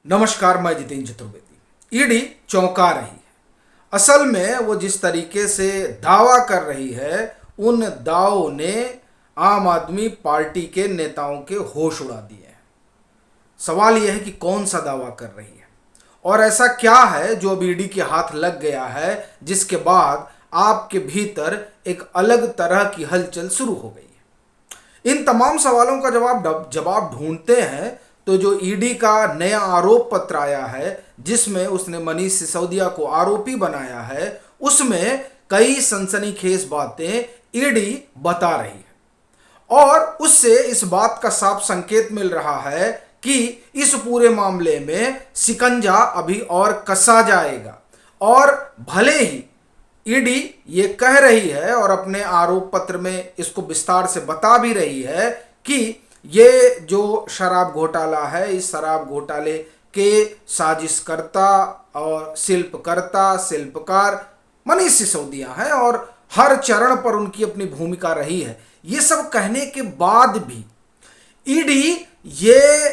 नमस्कार, मैं जितेंद्र चतुर्वेदी। ईडी चौंका रही है। असल में वो जिस तरीके से दावा कर रही है, उन दावों ने आम आदमी पार्टी के नेताओं के होश उड़ा दिए हैं। सवाल यह है कि कौन सा दावा कर रही है और ऐसा क्या है जो अब ईडी के हाथ लग गया है, जिसके बाद आपके भीतर एक अलग तरह की हलचल शुरू हो गई है। इन तमाम सवालों का जवाब ढूंढते हैं तो जो ईडी का नया आरोप पत्र आया है, जिसमें उसने मनीष सिसोदिया को आरोपी बनाया है, उसमें कई सनसनीखेज बातें ईडी बता रही है और उससे इस बात का साफ संकेत मिल रहा है कि इस पूरे मामले में शिकंजा अभी और कसा जाएगा। और भले ही ईडी ये कह रही है और अपने आरोप पत्र में इसको विस्तार से बता भी रही है कि ये जो शराब घोटाला है, इस शराब घोटाले के साजिशकर्ता और शिल्पकार मनीष सिसोदिया है और हर चरण पर उनकी अपनी भूमिका रही है। ये सब कहने के बाद भी ईडी ये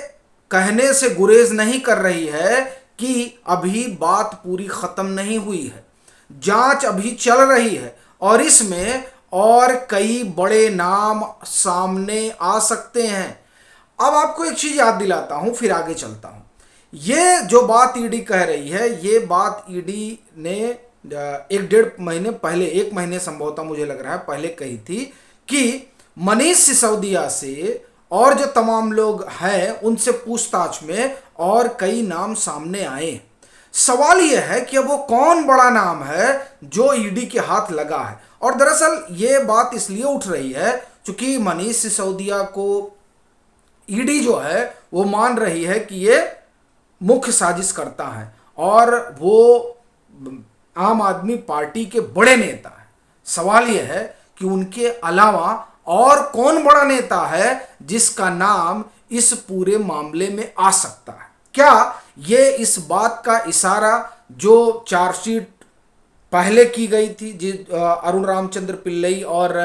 कहने से गुरेज नहीं कर रही है कि अभी बात पूरी खत्म नहीं हुई है, जांच अभी चल रही है और इसमें और कई बड़े नाम सामने आ सकते हैं। अब आपको एक चीज याद दिलाता हूं, फिर आगे चलता हूं। ये जो बात ईडी कह रही है, ये बात ईडी ने एक डेढ़ महीने पहले, एक महीने संभवतः मुझे लग रहा है पहले कही थी कि मनीष सिसोदिया से और जो तमाम लोग हैं उनसे पूछताछ में और कई नाम सामने आए। सवाल यह है कि अब वो कौन बड़ा नाम है जो ईडी के हाथ लगा है। और दरअसल ये बात इसलिए उठ रही है क्योंकि मनीष सिसोदिया को ईडी जो है वो मान रही है कि ये मुख्य साजिश करता है और वो आम आदमी पार्टी के बड़े नेता है। सवाल यह है कि उनके अलावा और कौन बड़ा नेता है जिसका नाम इस पूरे मामले में आ सकता है। क्या ये इस बात का इशारा जो चार्जशीट पहले की गई थी अरुण रामचंद्र पिल्लई और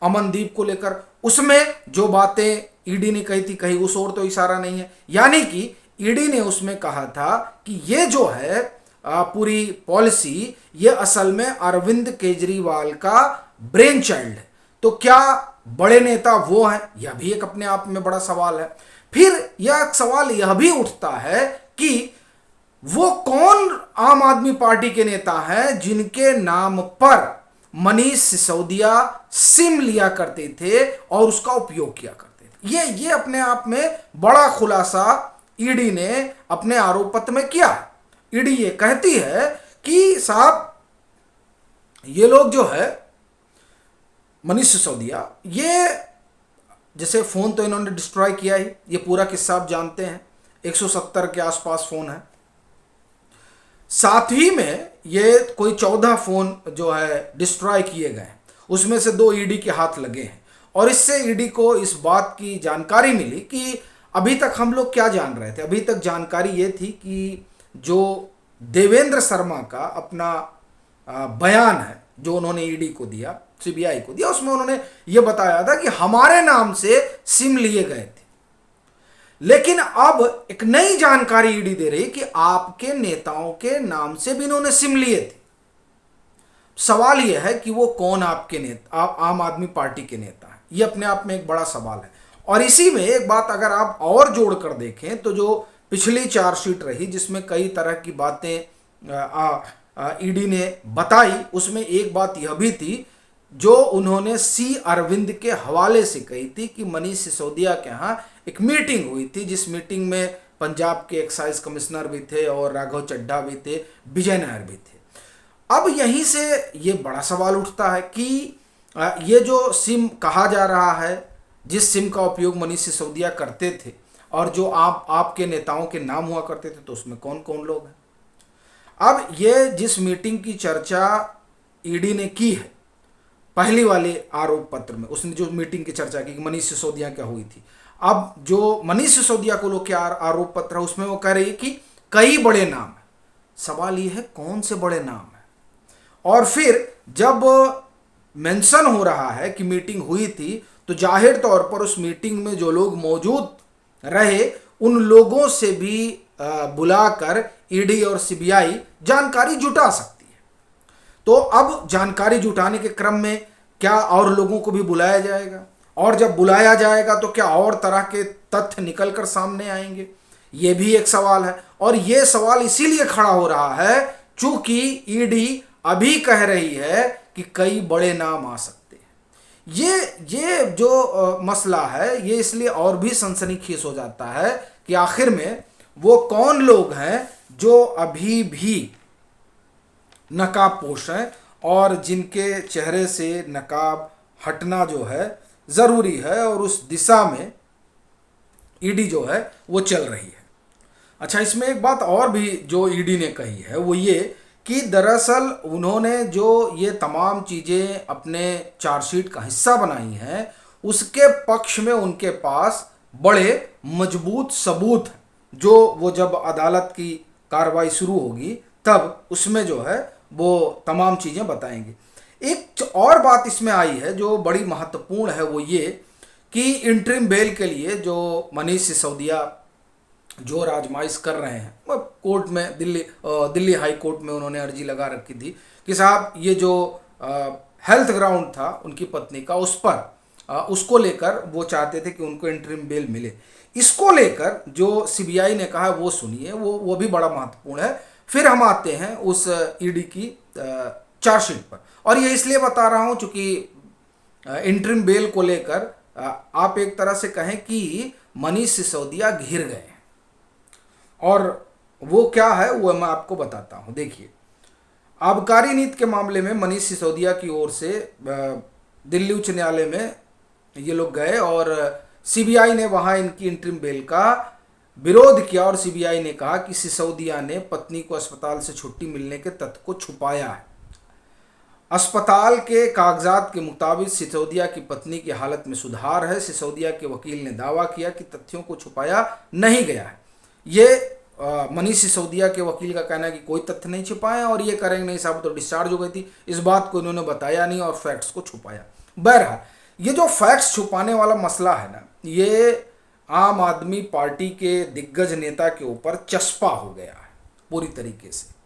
अमनदीप को लेकर, उसमें जो बातें ईडी ने कही थी, कहीं उस ओर तो इशारा नहीं है। यानी कि ईडी ने उसमें कहा था कि ये जो है पूरी पॉलिसी, ये असल में अरविंद केजरीवाल का ब्रेन चाइल्ड है। तो क्या बड़े नेता वो हैं? यह भी एक अपने आप में बड़ा सवाल है। फिर यह सवाल यह भी उठता है कि वो कौन आम आदमी पार्टी के नेता हैं जिनके नाम पर मनीष सिसोदिया सिम लिया करते थे और उसका उपयोग किया करते थे। ये अपने आप में बड़ा खुलासा ईडी ने अपने आरोप पत्र में किया है। ईडी ये कहती है कि साहब, ये लोग जो है मनीष सिसोदिया, ये जैसे फोन तो इन्होंने डिस्ट्रॉय किया ही, ये पूरा किस्सा आप जानते हैं। 170 के आसपास फोन है। साथ ही में ये कोई 14 फोन जो है डिस्ट्रॉय किए गए हैं, उसमें से 2 ईडी के हाथ लगे हैं। और इससे ईडी को इस बात की जानकारी मिली कि अभी तक हम लोग क्या जान रहे थे, अभी तक जानकारी ये थी कि जो देवेंद्र शर्मा का अपना बयान है जो उन्होंने ईडी को दिया, सीबीआई को दिया, उसमें उन्होंने ये बताया था कि हमारे नाम से सिम लिए गए थे। लेकिन अब एक नई जानकारी ईडी दे रही कि आपके नेताओं के नाम से भी इन्होंने सिम लिए थे। सवाल यह है कि वो कौन आपके नेता, आम आदमी पार्टी के नेता है। ये अपने आप में एक बड़ा सवाल है। और इसी में एक बात अगर आप और जोड़कर देखें तो जो पिछली चार्जशीट रही, जिसमें कई तरह की बातें ईडी ने बताई, उसमें एक बात यह भी थी जो उन्होंने सी अरविंद के हवाले से कही थी कि मनीष सिसोदिया के यहाँ एक मीटिंग हुई थी, जिस मीटिंग में पंजाब के एक्साइज कमिश्नर भी थे और राघव चड्ढा भी थे, विजय नायर भी थे। अब यहीं से ये बड़ा सवाल उठता है कि ये जो सिम कहा जा रहा है, जिस सिम का उपयोग मनीष सिसोदिया करते थे और जो आपके नेताओं के नाम हुआ करते थे, तो उसमें कौन कौन लोग हैं। अब ये जिस मीटिंग की चर्चा ईडी ने की है पहली वाले आरोप पत्र में, उसने जो मीटिंग की चर्चा की कि मनीष सिसोदिया क्या हुई थी, अब जो मनीष सिसोदिया को लोग क्या आरोप पत्र है उसमें वो कह रही है कि कई बड़े नाम है। सवाल ये है कौन से बड़े नाम है। और फिर जब मेंशन हो रहा है कि मीटिंग हुई थी, तो जाहिर तौर पर उस मीटिंग में जो लोग मौजूद रहे उन लोगों से भी बुलाकर ईडी और सीबीआई जानकारी जुटा सकती है। तो अब जानकारी जुटाने के क्रम में क्या और लोगों को भी बुलाया जाएगा, और जब बुलाया जाएगा तो क्या और तरह के तथ्य निकलकर सामने आएंगे, ये भी एक सवाल है। और ये सवाल इसीलिए खड़ा हो रहा है चूंकि ईडी अभी कह रही है कि कई बड़े नाम आ सकते हैं। ये जो मसला है ये इसलिए और भी सनसनीखेज हो जाता है कि आखिर में वो कौन लोग हैं जो अभी भी नकाबपोश हैं और जिनके चेहरे से नकाब हटना जो है ज़रूरी है, और उस दिशा में ईडी जो है वो चल रही है। अच्छा, इसमें एक बात और भी जो ईडी ने कही है वो ये कि दरअसल उन्होंने जो ये तमाम चीज़ें अपने चार्जशीट का हिस्सा बनाई हैं उसके पक्ष में उनके पास बड़े मजबूत सबूत हैं, जो वो जब अदालत की कार्रवाई शुरू होगी तब उसमें जो है वो तमाम चीज़ें बताएंगे। एक और बात इसमें आई है जो बड़ी महत्वपूर्ण है, वो ये कि इंटरिम बेल के लिए जो मनीष सिसोदिया जो राजमाइश कर रहे हैं, वो कोर्ट में दिल्ली हाई कोर्ट में उन्होंने अर्जी लगा रखी थी कि साहब ये जो हेल्थ ग्राउंड था उनकी पत्नी का उस पर उसको लेकर वो चाहते थे कि उनको इंटरिम बेल मिले। इसको लेकर जो सीबीआई ने कहा वो सुनिए, वो भी बड़ा महत्वपूर्ण है। फिर हम आते हैं उस ईडी की चार्जशीट पर, और ये इसलिए बता रहा हूँ चूँकि इंटरिम बेल को लेकर आप एक तरह से कहें कि मनीष सिसोदिया घिर गए हैं, और वो क्या है वो मैं आपको बताता हूँ। देखिए, आबकारी नीति के मामले में मनीष सिसोदिया की ओर से दिल्ली उच्च न्यायालय में ये लोग गए और सीबीआई ने वहाँ इनकी इंटरिम बेल का विरोध किया, और सीबीआई ने कहा कि सिसोदिया ने पत्नी को अस्पताल से छुट्टी मिलने के तथ्य को छुपाया है। अस्पताल के कागजात के मुताबिक सिसोदिया की पत्नी की हालत में सुधार है। सिसोदिया के वकील ने दावा किया कि तथ्यों को छुपाया नहीं गया है। ये मनीष सिसोदिया के वकील का कहना है कि कोई तथ्य नहीं छुपाए, और ये करेंगे नहीं साहब तो डिस्चार्ज हो गई थी, इस बात को इन्होंने बताया नहीं और फैक्ट्स को छुपाया। बहरहाल ये जो फैक्ट्स छुपाने वाला मसला है ना, ये आम आदमी पार्टी के दिग्गज नेता के ऊपर चस्पा हो गया है पूरी तरीके से।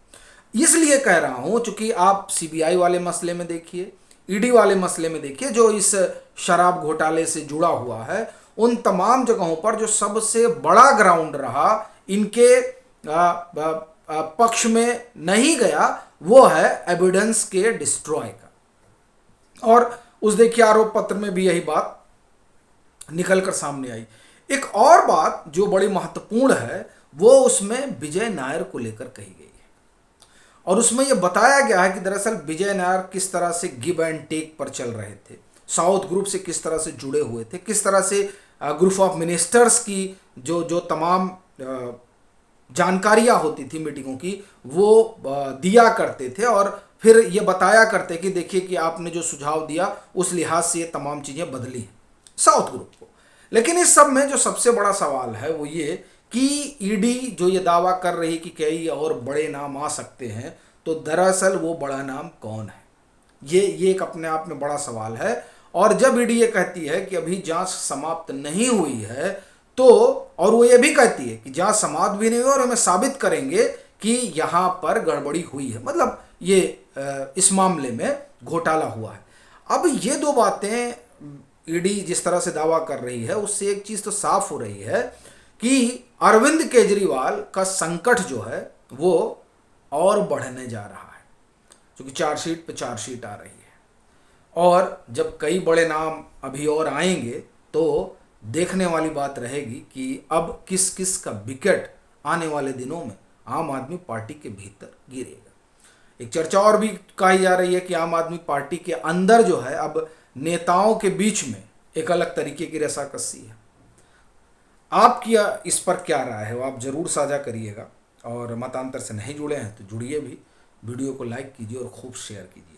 इसलिए कह रहा हूं चूंकि आप सीबीआई वाले मसले में देखिए, ईडी वाले मसले में देखिए, जो इस शराब घोटाले से जुड़ा हुआ है, उन तमाम जगहों पर जो सबसे बड़ा ग्राउंड रहा इनके पक्ष में नहीं गया वो है एविडेंस के डिस्ट्रॉय का। और उस देखिए आरोप पत्र में भी यही बात निकलकर सामने आई। एक और बात जो बड़ी महत्वपूर्ण है वो उसमें विजय नायर को लेकर कही गई है, और उसमें यह बताया गया है कि दरअसल विजय नायर किस तरह से गिव एंड टेक पर चल रहे थे, साउथ ग्रुप से किस तरह से जुड़े हुए थे, किस तरह से ग्रुप ऑफ मिनिस्टर्स की जो तमाम जानकारियां होती थी मीटिंगों की वो दिया करते थे, और फिर ये बताया करते कि देखिए कि आपने जो सुझाव दिया उस लिहाज से ये तमाम चीज़ें बदली हैं साउथ ग्रुप को। लेकिन इस सब में जो सबसे बड़ा सवाल है वो ये कि ईडी जो ये दावा कर रही कि कई और बड़े नाम आ सकते हैं, तो दरअसल वो बड़ा नाम कौन है, ये एक अपने आप में बड़ा सवाल है। और जब ईडी ये कहती है कि अभी जांच समाप्त नहीं हुई है, तो और वो ये भी कहती है कि जांच समाप्त भी नहीं हुई और हमें साबित करेंगे कि यहाँ पर गड़बड़ी हुई है, मतलब ये इस मामले में घोटाला हुआ है। अब ये दो बातें ईडी जिस तरह से दावा कर रही है उससे एक चीज़ तो साफ हो रही है कि अरविंद केजरीवाल का संकट जो है वो और बढ़ने जा रहा है, क्योंकि चार्जशीट पे चार्जशीट आ रही है, और जब कई बड़े नाम अभी और आएंगे तो देखने वाली बात रहेगी कि अब किस किस का विकेट आने वाले दिनों में आम आदमी पार्टी के भीतर गिरेगा। एक चर्चा और भी कही जा रही है कि आम आदमी पार्टी के अंदर जो है अब नेताओं के बीच में एक अलग तरीके की रसाकसी है। आपकी इस पर क्या राय है वो आप ज़रूर साझा करिएगा, और मतांतर से नहीं जुड़े हैं तो जुड़िए भी, वीडियो को लाइक कीजिए और खूब शेयर कीजिए।